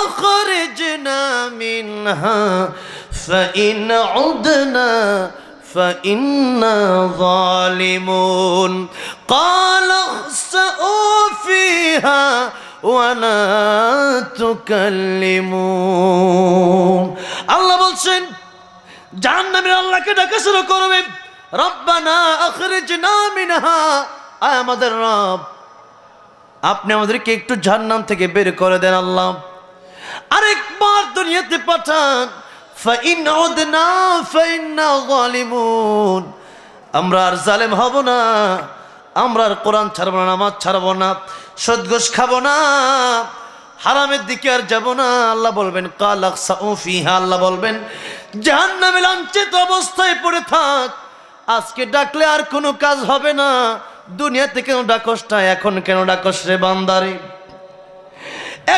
أخرجنا منها فإن عدنا فإنا ظالمون قال اخسئوا فيها ولا تكلمون আল্লাহ বলছেন জাহান্নামীরা আল্লাহকে ডাকা শুরু করবে রব্বানা আখরিজনা মিনহা আয় আমাদের রব আপনি আমাদেরকে একটু জাহান্নাম থেকে বের করে দেন আল্লাহ আরেকবার দুনিয়াতে পাঠান ফাইন উদনা ফাইন্না যালিমুন আমরা আর জালেম হব না আমরা আর কোরআন ছাড়ব না নামাজ ছাড়ব না সুদ ঘুষ খাবো না হারামের দিকে আর যাব না আল্লাহ বলবেন কাল আকসাউ ফিহা আল্লাহ বলবেন জাহান্নামে লাঞ্ছিত অবস্থায় পড়ে থাক আজকে ডাকলে আর কোনো কাজ হবে না দুনিয়াতে কেন ডাকস না এখন কেন ডাকস রে বান্দারে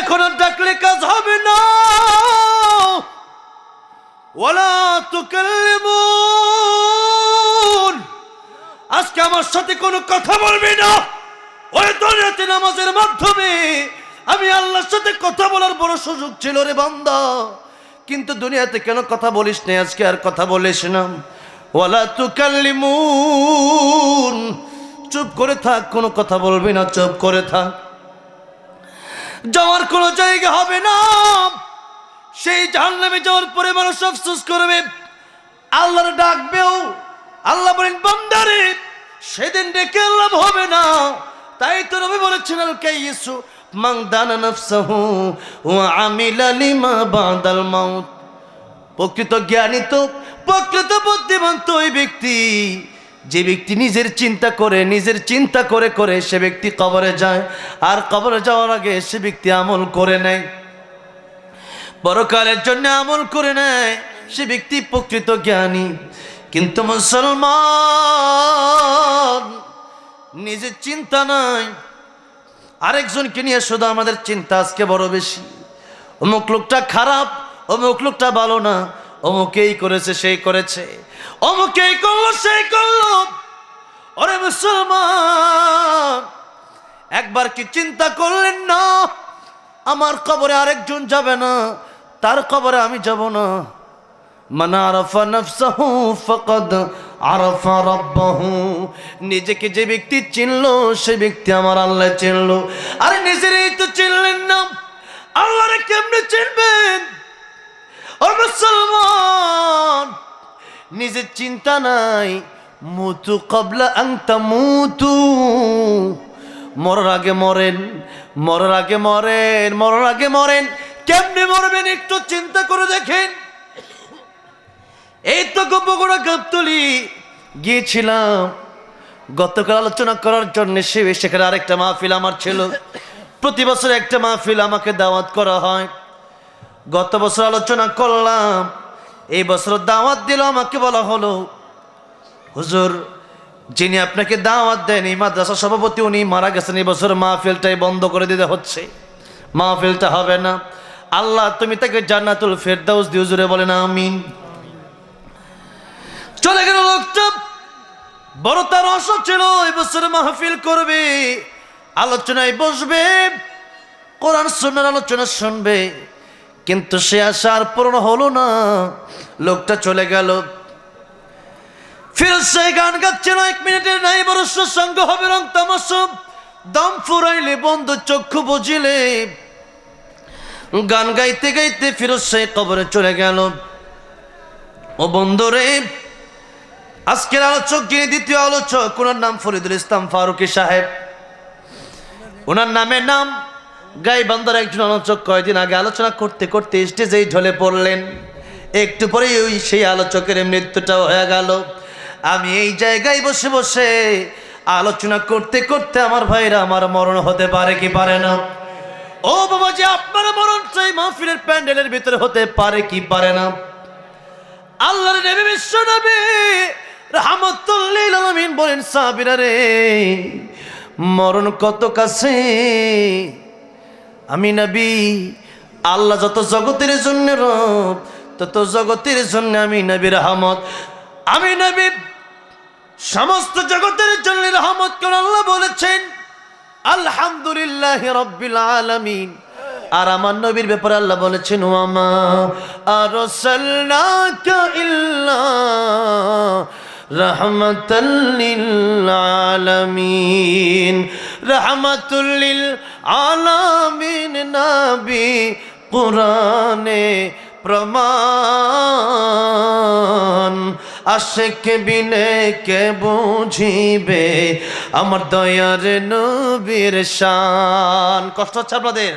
এখন আর ডাকলে কাজ হবে না ওয়ালা তুকাল্লিমুন আজকে আমার সাথে কোনো কথা বলবি না ওই দুনিয়াতে নামাজের মাধ্যমে আমি আল্লাহর সাথে কথা বলার বড় সুযোগ ছিল রে বান্দা কিন্তু দুনিয়াতে কেন কথা বলিস না আজকে আর কথা বলিস না ওয়ালা তুকাল্লিমুন চুপ করে থাক কোনো কথা বলবি না চুপ করে থাক যাওয়ার কোনো জায়গা হবে না সেই জাহান্নামে যাওয়ার পরে মানুষ আফসোস করবে আল্লাহর ডাকবেও আল্লাহ বলেন বান্দারে সেদিন ডেকে লাভ হবে না তাই তো নবী বলেছেন আল কাইয়িসু মান দানা নাফসাহু ওয়া আমিলা লিমা বাদাল মাউত প্রকৃত জ্ঞানী তো প্রকৃত বুদ্ধিমান তো ওই ব্যক্তি যে ব্যক্তি নিজের চিন্তা করে সে ব্যক্তি কবরে যায় আর কবরে যাওয়ার আগে সে ব্যক্তি আমল করে নেয় পরকালের জন্য আমল করে নেয় সে ব্যক্তি প্রকৃত জ্ঞানী কিন্তু মুসলমান নিজের চিন্তা নাই আরেকজনকে নিয়ে শুধু আমাদের চিন্তা আজকে বড় বেশি অমুক লোকটা খারাপ অমুক লোকটা ভালো না অমুক এই করেছে সেই করেছে অমুক এই করলো সেই করলো ওরে মুসলমান একবার কি চিন্তা করলেন না আমার কবরে আরেকজন যাবে না তার কবরে আমি যাব না মান আরাফা নাফসাহু ফাকাদ আরাফা রাব্বাহু নিজেকে যে ব্যক্তি চিনলো সেই ব্যক্তি আমার আল্লাহ চিনলো আরে নিজেরই তো চিনলেন না আল্লাহরে কেমনে চিনবেন ও মুসলমান নিজের চিন্তা নাই মুতু ক্বাবলা আন তামুতু মরার আগে মরেন মরার আগে মরেন মরার আগে মরেন কেমনে মরবেন একটু চিন্তা করে দেখেন এই তো বগুড়া গাবতলী গিয়েছিলাম গতকাল আলোচনা করার জন্য সেখানে আরেকটা মাহফিল আমার ছিল প্রতি বছর একটা মাহফিল আমাকে দাওয়াত করা হয় গত বছর আলোচনা করলাম এই বছর দাওয়াত দিল আমাকে বলা হলো হুজুর যিনি আপনাকে দাওয়াত দেন এই মাদ্রাসা সভাপতি উনি মারা গেছেন এই বছর মাহফিলটাই বন্ধ করে দিতে হচ্ছে মাহফিলটা হবে না আল্লাহ তুমি তাকে জান্নাতুল ফেরদাউস দিও জোরে বলেন আমিন চলে গেল লোকটা বড় তার আশা ছিল এই বছর মাহফিল করবে আলোচনায় বসবে কোরআন সুন্নাহর আলোচনা শুনবে কিন্তু সে আশা আর পূরণ হলো না লোকটা চলে গেল ফির সেই গান গাচ্ছিল 1 মিনিটের নাই বড় সঙ্গ হবে রং তামাশা দম ফুরাইলে বন্ধ চক্ষু বুঝিলে গান গাইতে গাইতে ফিরোজ সেই কবরে চলে গেল ও বন্ধুরে আজকের আলোচক যিনি দ্বিতীয় আলোচক ওনার নাম ফরিদুল ইসলাম ফারুকী সাহেব ওনার নামের নাম গাইবান্ধার একজন আলোচক কয়েকদিন আগে আলোচনা করতে করতে স্টেজেই ঢলে পড়লেন একটু পরেই ওই সেই আলোচকের মৃত্যুটাও হয়ে গেল আমি এই জায়গায় বসে বসে আলোচনা করতে করতে আমার ভাইরা আমার মরণ হতে পারে কি পারে না ও বাবা যে আপনার মরণ চাই মাহফিলের প্যান্ডেলের ভিতরে হতে পারে কি পারে না আল্লাহর নবী বিশ্ব নবী রাহমাতুল লিল আলামিন বলেন সাহাবীরা রে মরণ কত কাছে আমি নবী আল্লাহ যত জগতের জন্য রব তত জগতের জন্য আমি নবী রহমত আমি নবী সমস্ত জগতের জন্য রহমত করে আল্লাহ বলেছেন আলহামদুলিল্লাহি রাব্বিল আলামিন আর আমার নবীর ব্যাপারে আল্লাহ বলেছেন ওয়ামা আরসালনাকা ইল্লা রাহমাতাল লিল আলামিন। রাহমাতুল লিল আলামিন নবী কুরআনে প্রমাণ। আশিক বিনে কে বুঝিবে আমার দয়ার নবীর শান। কষ্ট হচ্ছে আপনাদের?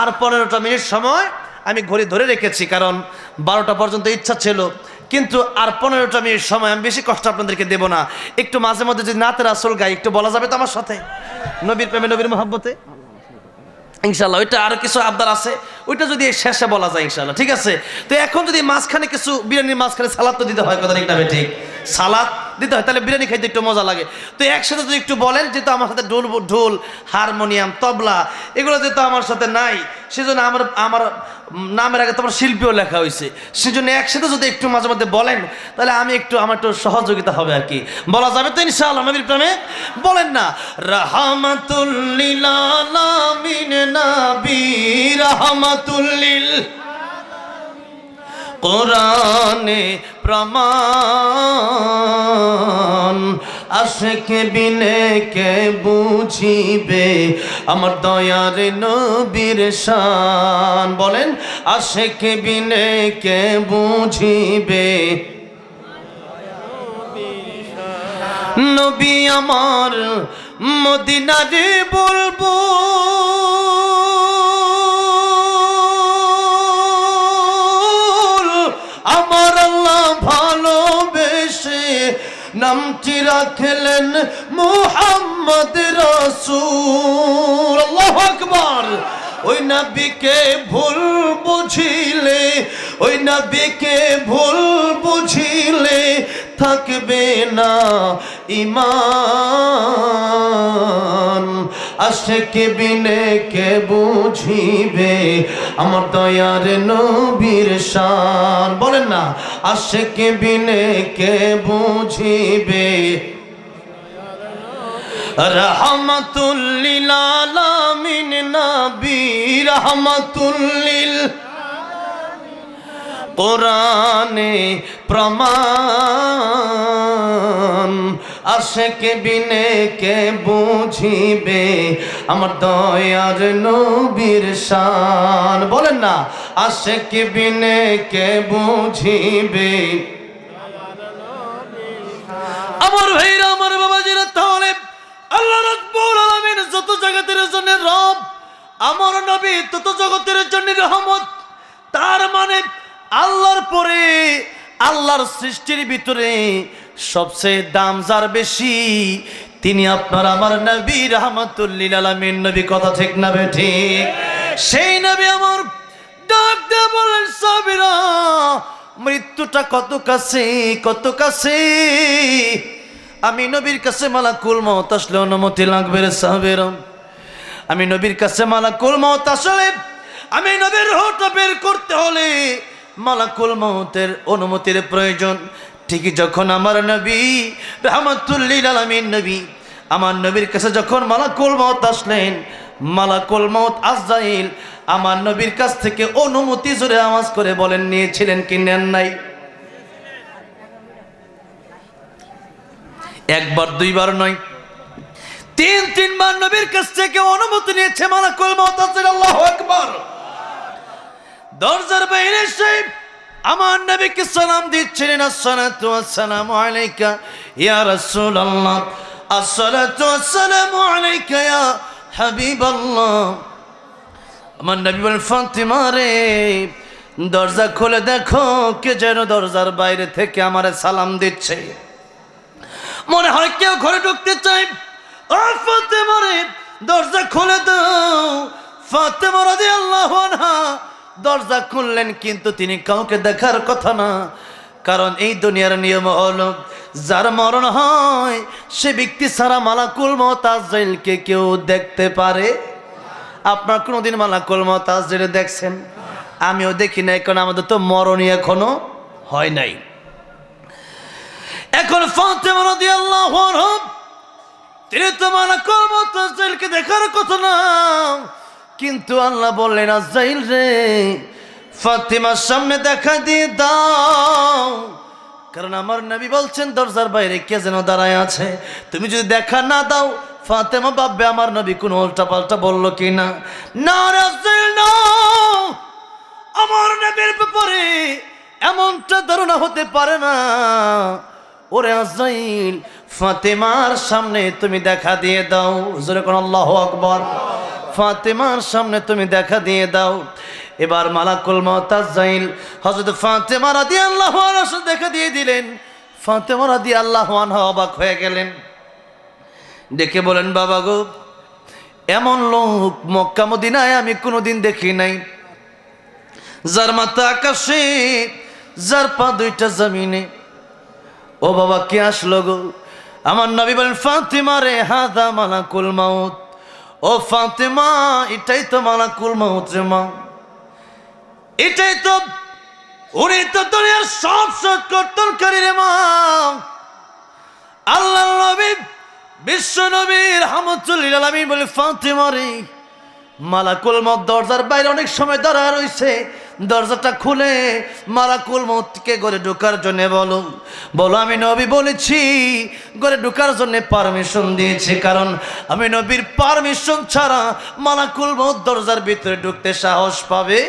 আর 15টা মিনিট সময় আমি ঘড়ি ধরে রেখেছি, কারণ 12টা পর্যন্ত ইচ্ছা ছিল, কিন্তু আর 15টা মিনিট সময় আমি বেশি কষ্ট আপনাদেরকে দেব না। একটু মাঝে মধ্যে যদি নাতে রাসূল গাই, একটু বলা যাবে তো আমার সাথে? নবীর প্রেমে নবীর মহব্বতে ইনশাল্লাহ। ওইটা আরো কিছু আবদার আছে, ওইটা যদি শেষে বলা যায় ইনশাল্লাহ, ঠিক আছে? তো এখন যদি মাঝখানে কিছু বিরিয়ানির মাঝখানে সালাদ তো দিতে হয়, কথা ঠিক না ঠিক? সালাদ দিতে হয়, তাহলে বিরিয়ানি খাইতে একটু মজা লাগে। তো একসাথে যদি একটু বলেন, যেহেতু আমার সাথে ঢোল হারমোনিয়াম তবলা এগুলো যেহেতু আমার সাথে নাই, সেজন্য আমার নামের আগে তোমার শিল্পীও লেখা হয়েছে, সেজন্য একসাথে যদি একটু মাঝে মধ্যে বলেন, তাহলে আমি আমার একটু সহযোগিতা হবে আর কি। বলা যাবে তো ইনশাআল্লাহ নবীর প্রেমে? বলেন না, রাহমাতুল লিল আলামিন নবী রাহমাতুল লিল কোরআনে প্রমাণ। আশিক বিনে কে বুঝিবে আমার দয়ার নবীর শান। বলেন, আশিক বিনে কে বুঝিবে নবী আমার মদিনারে বলবো আমার আল্লাহ ভালোবেসে নামটি রাখলেন মুহাম্মদ রাসূল। আল্লাহু আকবার। ওই নবীকে ভুল বুঝিলে, ওই নবীকে ভুল বুঝিলে থাকবে না ঈমান। আশিক বিনে কে বুঝিবে আমার দয়ার নবীর শান। বলেন না, আশিক বিনে কে বুঝিবে রাহমাতুল লিল আলামিন নবী রাহমাতুল লিল কোরআনে প্রমাণ। আশিক বিনে কে বুঝিবে আমার দয়ার নবীর শান। বলেন না, আশিক বিনে কে বুঝিবে আমার ভাইরা আমার বাবাজিরা। তাহলে আল্লাহ রাব্বুল আলামিন যত জগতের জন্য রব, আমার নবী তত জগতের জন্য রহমত। তার মানে আল্লাহর পরে, আল্লাহর সৃষ্টির ভিতরে সবচেয়ে দাম যার বেশি, তিনি আপনার আমার নবী রাহমাতুল লিল আলামিন নবী। কথা ঠিক না ঠিক? সেই নবী আমার ডাক দিয়ে বলেন, সাবিরা মৃত্যুটা কত কাছে, কত কাছে। আমি নবীর কাছে মালাকুল মউত আসলে অনুমতি লাগবে রে সাবিরা। আমি নবীর কাছে মালাকুল মউত আসলে, আমি নবীর রূহটা বের করতে হলে মালাকুল মউতের অনুমতির প্রয়োজন। ঠিকই যখন আমার নবী রাহমাতুল লিল আলামিন নবী, আমার নবীর কাছে যখন মালাকুল মউত আসলেন, মালাকুল মউত আজরাইল আমার নবীর কাছ থেকে অনুমতি জোরে আওয়াজ করে বলেন, নিয়েছিলেন কি নেন নাই? একবার দুইবার নয়, তিনবার নবীর কাছ থেকে অনুমতি নিয়েছে মালাকুল মউত আজরাইল। আল্লাহু আকবার। দরজার বাইরে এসে আমার নবীকে সালাম দিচ্ছিলেন, আসসালাতু ওয়াসসালামু আলাইকা ইয়া রাসূলুল্লাহ, আসসালাতু ওয়াসসালামু আলাইকা ইয়া হাবিবাল্লাহ। আমার নবী বলেন, ফাতিমা রে দরজা খুলে দেখো, কে যেন দরজার বাইরে থেকে আমারে সালাম দিচ্ছে। মনে হয় কেউ ঘরে ঢুকতে চায়। ও ফাতিমা রে দরজা খুলে দাও। ফাতিমা রাদিয়াল্লাহু আনহা দরজা খুললেন, কিন্তু তিনি কাউকে দেখার কথা না, কারণ এই দুনিয়ার নিয়ম হলো যার মরণ হয় সে ব্যক্তি ছাড়া মালাকুল মউত আজরাইলকে কেউ দেখতে পারে। আপনার কোনোদিন মালাকুল মউত আজরাইল দেখছেন? আমিও দেখি নাই, কারণ আমাদের তো মরণই এখনো হয় নাই। এখন ফাতিমা রাদিয়াল্লাহু আনহা তিনি তো মালাকুল মউত আজরাইলকে দেখার কথা না, কিন্তু আল্লাহ বললেন আজরাইল রে, ফাতেমার সামনে দেখা দিয়ে দাও, কারণ আমার নবী বলছেন দরজার বাইরে কে যেন দাঁড়ায় আছে, তুমি যদি দেখা না দাও ফাতেমা ভাববে আমার নবী কোনো উল্টা পাল্টা বললো কিনা। না রে আজরাইল না, আমার নবীর ব্যাপারে এমনটা ধারণা হতে পারে না। ওরে আজরাইল, ফাতেমার সামনে তুমি দেখা দিয়ে দাও। জোরে কোন আল্লাহু আকবার। ফাতেমার সামনে তুমি দেখা দিয়ে দাও। এবার মালাকুল মউত আজরাইল হযরত ফাতেমা রাদিয়াল্লাহু আনহা দেখা দিয়ে দিলেন। ফাতেমা রাদিয়াল্লাহু আনহা অবাক হয়ে গেলেন, ডেকে বলেন বাবা গো, এমন লোক মক্কা মদিনায় আমি কোনোদিন দেখি নাই, যার মাথা আকাশে, যার পা দুইটা জমিনে। ও বাবা কে আসলো গো? আমার নবী বলেন ফাতেমা রে, হাদা মালাকুল মউত। ও ফাতেমা, এটাই তো মালাকুল মউত রে মা, এটাই তো, উনি তো দুনিয়ার সব সৎকর্তনকারী রে মা। আল্লাহ নবী বিশ্ব নবী রাহমাতুল লিল আলামিন বলে ফাতেমা রে, মালাকুল মউত দরজার বাইরে অনেক সময় দাঁড়া রইছে, দরজাটা খুলে মালাকুল মউতকে ঘরে ঢোকার জন্য বলো। বলো আমি নবী বলেছি ঘরে ঢোকার জন্য পারমিশন দিয়েছি, কারণ আমি নবীর পারমিশন ছাড়া মালাকুল মউত দরজার ভিতরে ঢুকতে সাহস পাবে।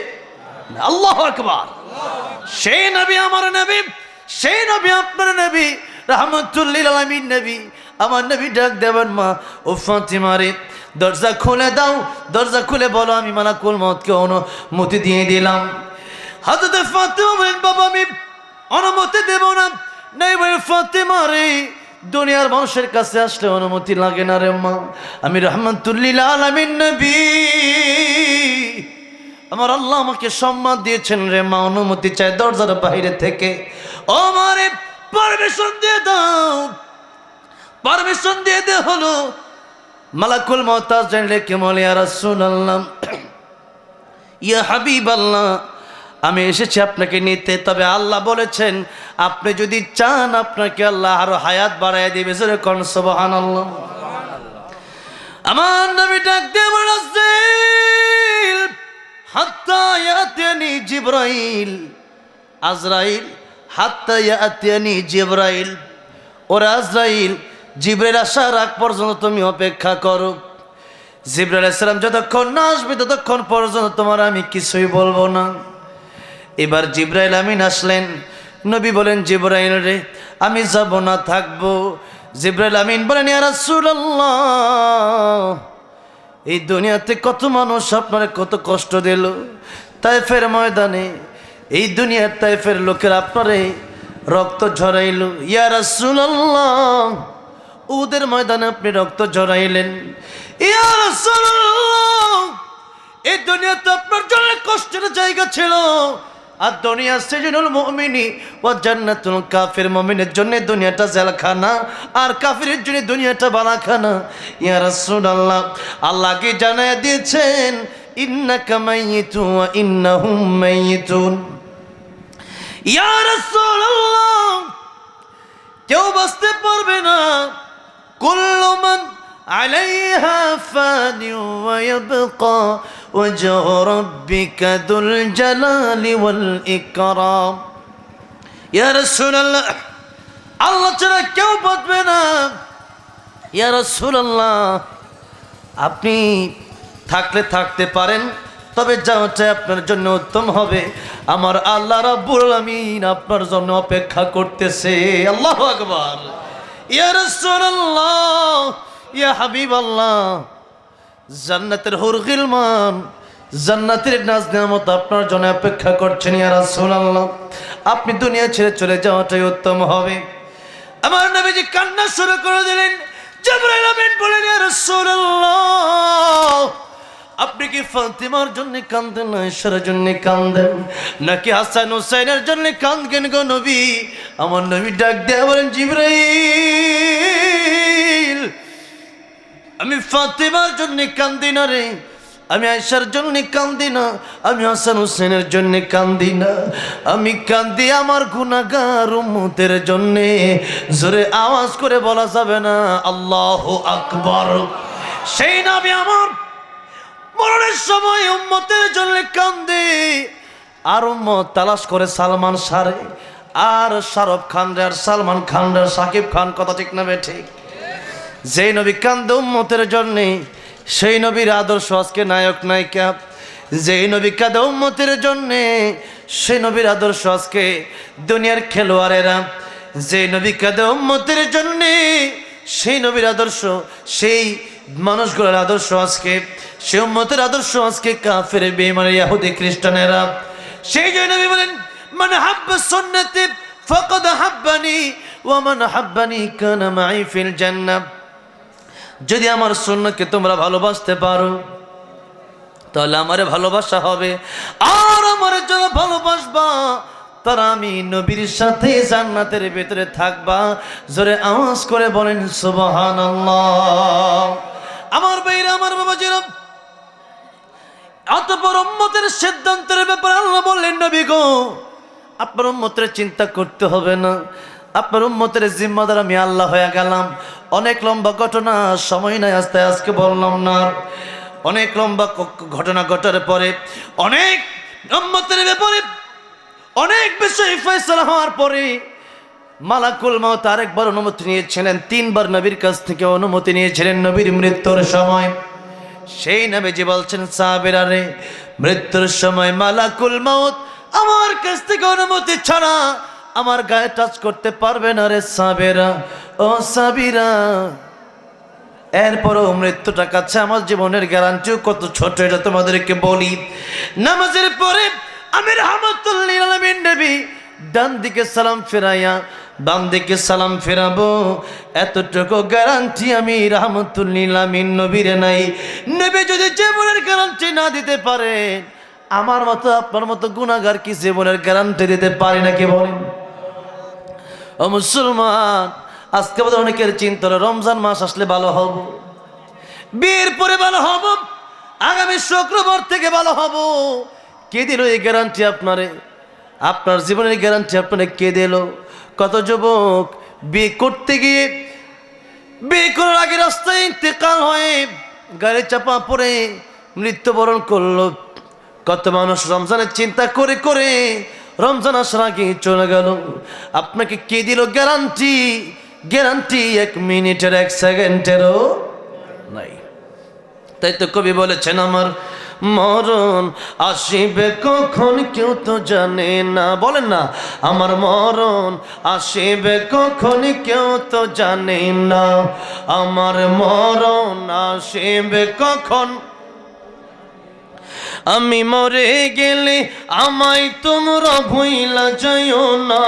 আল্লাহু আকবার। সেই নবী আমার নবী, সেই নবী আপনার নবী রাহমাতুল লিল আলামিন নবী। আমার নবী ডাক দেবেন মা, ও ফাতেমা রে, দরজা খুলে দাও, দরজা খুলে বলো আমি মালাকুল মউতকে অনুমতি দিয়ে দিলাম। হযরত ফাতেমা বলেন বাবা আমি অনুমতি দেব না। নাই বলে ফাতেমা রে, দুনিয়ার মানুষের কাছে আসলে অনুমতি লাগে না রে মা, আমি রাহমাতুল লিল আলামিন নবী, আমার আল্লাহ আমাকে সম্মান দিয়েছেন রে মা, অনুমতি চাই দরজার বাইরে থেকে। ও মারে পারমিশন দিয়ে দাও, পারমিশন দিয়ে দে হলো। মালাকুল মউত জানলে কে বলে ইয়া রাসূলুল্লাহ, ইয়া হাবিবাল্লাহ, আমি এসেছি আপনাকে নিতে, তবে আল্লাহ বলেছেন আপনি যদি চান আপনাকে আল্লাহ আরো হায়াত বাড়ায় দিবে। জোরে কোন সুবহানাল্লাহ। আমার নবী ডাক দিয়ে বলেন আজরাইল, হাত্তা ইয়াতিয়ানি জিবরাইল, আজরাইল হাত্তা ইয়াতিয়ানি জিবরাইল। ওরে আজরাইল, জিবরাইল আসার আগ পর্যন্ত তুমি অপেক্ষা করো। জিবরাইল আলাইহিস সালাম যতক্ষণ না আসবে ততক্ষণ পর্যন্ত তোমার আমি কিছুই বলবো না। এবার জিবরাইল আমিন আসলেন। নবী বলেন জিবরাইল রে, আমি যাব না থাকবো। জিবরাইল আমিন বলেন ইয়া রাসূলুল্লাহ, এই দুনিয়াতে কত মানুষ আপনারে কত কষ্ট দিল, তায়েফের ময়দানে, এই দুনিয়ার তায়েফের লোকের আপনারে রক্ত ঝরাইল। ইয়া রাসূলুল্লাহ, উহুদের ময়দানে আপনি রক্ত ঝরাইলেন। ইয়া রাসূলুল্লাহ, এই দুনিয়াতে আপনার জন্য কষ্টের জায়গা ছিল, আর দুনিয়া সিজনুল মুমিনি ওয়া জান্নাতুল কাফির। মুমিনের জন্য দুনিয়াটা জেলখানা, আর কাফিরের জন্য দুনিয়াটা বালাখানা। ইয়া রাসূলুল্লাহ, আল্লাহ কি জানায় দিয়েছেন ইন্নাকা মাইয়িতুন ওয়া ইন্নাহুম মাইয়িতুন। ইয়া রাসূলুল্লাহ, কেউ বাঁচতে পারবে না। কুল্লু মান আলাইহা ফানি ওয়া ইয়াবকা ওয়াজহু রাব্বিকা যুল জালালি ওয়াল ইকরাম। ইয়া রাসূলুল্লাহ, আল্লাহ ছাড়া কেউ বাঁচবে না। ইয়া রাসূলুল্লাহ, আপনি থাকলে থাকতে পারেন, তবে যাওয়াটা আপনার জন্য উত্তম হবে। আমার আল্লাহ রাব্বুল আলামিন আপনার জন্য অপেক্ষা করতেছে। আল্লাহু আকবার। ইয়া রাসূলুল্লাহ, ইয়া হাবিবাল্লাহ, জান্নাতের হুর গিলমান, জান্নাতের নাজ নেয়ামত আপনার জন্য অপেক্ষা করছেন। ইয়া রাসূলুল্লাহ, আপনি দুনিয়া ছেড়ে চলে যাওয়াটাই উত্তম হবে। আমার নবীজি কান্না শুরু করে দিলেন। জিবরাইল আমিন বলেন ইয়া রাসূলুল্লাহ, আপনি কি ফাতিমার জন্য কাঁদেন না ঈশ্বরের জন্য কাঁদেন, নাকি হাসান হুসাইনের জন্য কাঁদেন গো নবী? আমার নবী ডাক দিয়ে বলেন জিবরাইল, আমি ফাতিমার জন্য কাঁদি না রে, আমি আয়েশার জন্য কাঁদি না, আমি হাসান হুসেনের জন্য কাঁদি না, আমি কাঁদি আমার গুনাহগার উম্মতের জন্য। জোরে আওয়াজ করে বলা যাবে না আল্লাহু আকবার। সেই নবী আমার মরণের সময় উম্মতের জন্য কান্দে, আর উম্মত তালাশ করে সালমান শাহরে, আর শাহরুখ খান রে, আর সালমান খান রে, সাকিব খান, কথা ঠিক না বে ঠিক? যেই নবী কান্দে উম্মতের জন্যে, সেই নবীর আদর্শ আজকে নায়ক নায়িকা। যেই নবী কাঁদে উম্মতের জন্যে, সেই নবীর আদর্শ আজকে দুনিয়ার খেলোয়াড়েরা। যে নবী কাঁদে উম্মতের জন্যে, সেই নবীর আদর্শ, সেই মানুষগুলোর আদর্শ আজকে, সেই উম্মতের আদর্শ আজকে কাফের, বেঈমান, ইহুদি, খ্রিস্টানেরা। সেই যে নবী বলেন, মান হাব্বা সুন্নতি ফাকাদ হাব্বানি ওয়া মান হাব্বানি কানা মাই ফিল জান্নাহ। যদি আমার সুন্নতকে তোমরা ভালোবাসতে পারো, তাহলে আমারে ভালোবাসা হবে, আর আমার যারা ভালোবাসবা তারা আমি নবীর সাথে জান্নাতের ভিতরে থাকবা। জোরে আওয়াজ করে বলেন সুবহানাল্লাহ। আমার ভাইরা, আমার বাবাজিরা, অতঃপর উম্মতের সিদ্ধান্তের ব্যাপারে আল্লাহ বললেন, নবী গো, আপনার উম্মতের চিন্তা করতে হবে না, আপনার উম্মতের জিম্মাদার আমি আল্লাহ হয়ে গেলাম। অনেক লম্বা ঘটনা, সময় নাই, আজকে বললাম না। অনেক লম্বা ঘটনা ঘটার পরে, অনেক উম্মতের ব্যাপারে অনেক বিষয় ফয়সালা হওয়ার পরে, মালাকুল মউত আরেকবার অনুমতি নিয়েছিলেন, 3 বার নবীর কাছ থেকে অনুমতি নিয়েছিলেন নবীর মৃত্যুর সময়। সেই নবীজি বলছেন, সাহাবীরা রে, মৃত্যুর সময় মালাকুল মউত আমার কাছ থেকে অনুমতি ছাড়া আমার গায়ে টাচ করতে পারবে না রে সাহাবীরা, ও সাহাবীরা। এরপরও মৃত্যুটা কাছে, আমার জীবনের গ্যারান্টিও কত ছোট, এটা তোমাদেরকে বলি। নামাজের পরে আমি রাহমাতুল লিল আলামিন নবী ডান দিকে সালাম ফেরাইয়া বাম দিকে সালাম ফেরাবো, এতটুকু গ্যারান্টি আমি রাহমাতুল লিল আলামিন নবীর নাই। নবী যদি জীবনের গ্যারান্টি না দিতে পারে, আমার মতো আপনার মতো গুনাহগার কি জীবনের গ্যারান্টি দিতে পারে নাকি বলেন? ও মুসলমান, আজকে বোধহয় অনেকের চিন্তা, রমজান মাস আসলে ভালো হব, বিয়ের পরে ভালো হব, আগামী শুক্রবার থেকে ভালো হব। কে দিল এই গ্যারান্টি আপনারে? আপনার জীবনের গ্যারান্টি আপনারে কে দিল? কত যুবক বিয়ে করতে গিয়ে, বিয়ে করার আগে রাস্তায় ইন্তেকাল হয়ে গাড়ি চাপা পড়ে মৃত্যুবরণ করলো। কত মানুষ রমজানের চিন্তা করে করে রমজান আসার আগে চলে গেল। আপনাকে কে দিল গ্যারান্টি? গ্যারান্টি 1 মিনিটের 1 সেকেন্ডেরও নাই। তাই তো কবি বলেছেন, আমার মরণ আসিবে কখন কেউ তো জানে না। বলেন না, আমার মরণ আসিবে কখন কেউ তো জানে না, আমার মরণ আসিবে কখন। আমি মরে গেলে আমায় তোমরা ভুইলা যাইও না।